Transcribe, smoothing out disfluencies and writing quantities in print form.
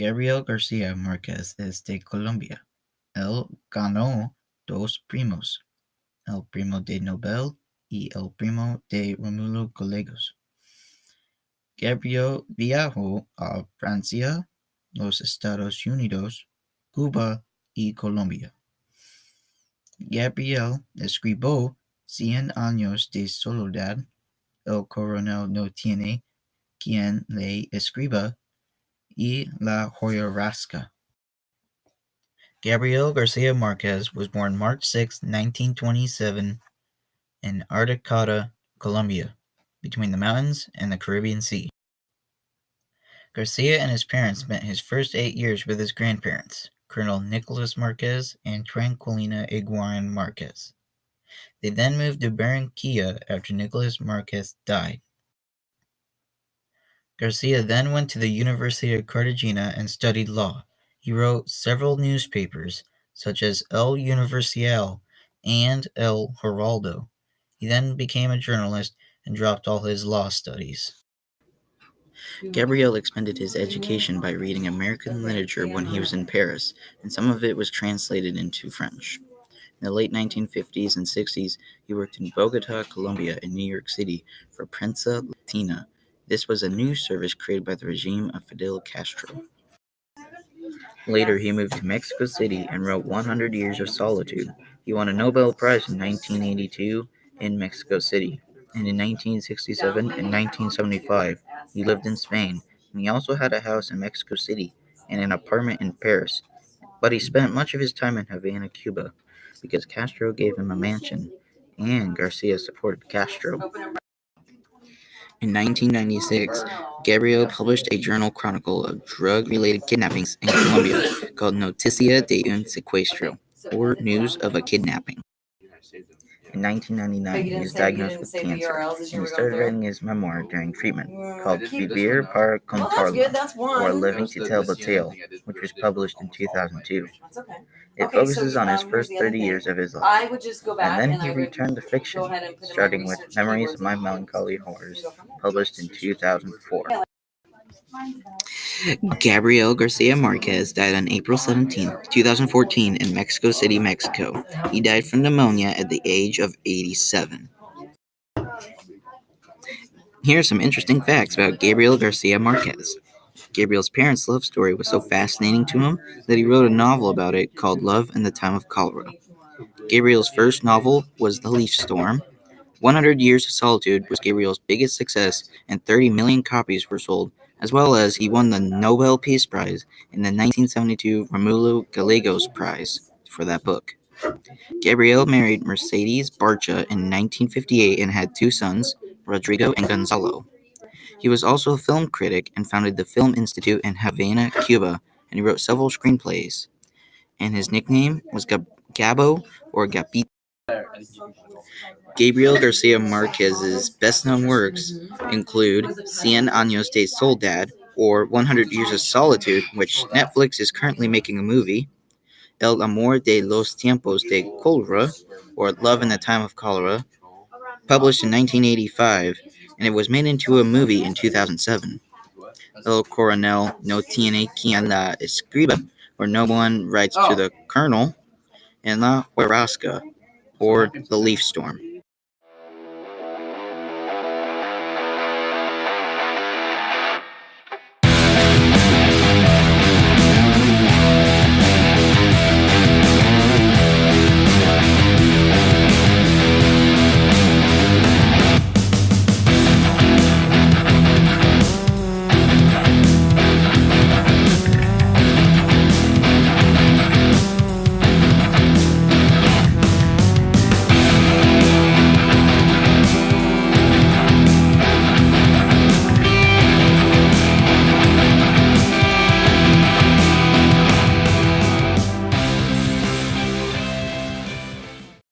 Gabriel Garcia Márquez es de Colombia. Él ganó dos premios, el premio de Nobel y el premio de Rómulo Gallegos. Gabriel viajó a Francia, los Estados Unidos, Cuba y Colombia. Gabriel escribió Cien años de soledad. El coronel no tiene quien le escriba y La hojarasca. Gabriel Garcia Márquez was born March 6, 1927, in Arcata, Colombia, between the mountains and the Caribbean Sea. Garcia and his parents spent his first 8 years with his grandparents, Colonel Nicolas Márquez and Tranquilina Iguaran Márquez. They then moved to Barranquilla after Nicolas Márquez died. Garcia then went to the University of Cartagena and studied law. He wrote several newspapers, such as El Universal and El Heraldo. He then became a journalist and dropped all his law studies. Gabriel expanded his education by reading American literature when he was in Paris, and some of it was translated into French. In the late 1950s and 60s, he worked in Bogota, Colombia, and New York City for Prensa Latina. This was a news service created by the regime of Fidel Castro. Later, he moved to Mexico City and wrote 100 Years of Solitude. He won a Nobel Prize in 1982 in Mexico City, and in 1967 and 1975, he lived in Spain, and he also had a house in Mexico City and an apartment in Paris, but he spent much of his time in Havana, Cuba, because Castro gave him a mansion, and Garcia supported Castro. In 1996, Gabriel published a journal chronicle of drug-related kidnappings in Colombia called Noticia de un Secuestro, or News of a Kidnapping. In 1999, he was diagnosed with cancer, and he started writing his memoir during treatment, called Vivir para Contarlo, or Living to Tell the Tale, which was published in 2002. It focuses on his first 30 years of his life, and then he returned to fiction, starting with Memories of My Melancholy Horrors, published in 2004. Gabriel Garcia Márquez died on April 17, 2014 in Mexico City, Mexico. He died from pneumonia at the age of 87. Here are some interesting facts about Gabriel Garcia Márquez. Gabriel's parents' love story was so fascinating to him that he wrote a novel about it called Love in the Time of Cholera. Gabriel's first novel was The Leaf Storm. 100 Years of Solitude was Gabriel's biggest success, and 30 million copies were sold, as well as he won the Nobel Peace Prize in the 1972 Rómulo Gallegos Prize for that book. Gabriel married Mercedes Barcha in 1958 and had 2 sons, Rodrigo and Gonzalo. He was also a film critic and founded the Film Institute in Havana, Cuba, and he wrote several screenplays. And his nickname was Gabo or Gapito. Gabriel Garcia Márquez's best-known works include Cien años de soledad, or 100 Years of Solitude, which Netflix is currently making a movie, El amor de los tiempos de cólera, or Love in the Time of Cholera, published in 1985, and it was made into a movie in 2007. El coronel no tiene quien la escriba, or No One Writes to the Colonel, and La hojarasca, or The Leaf Storm.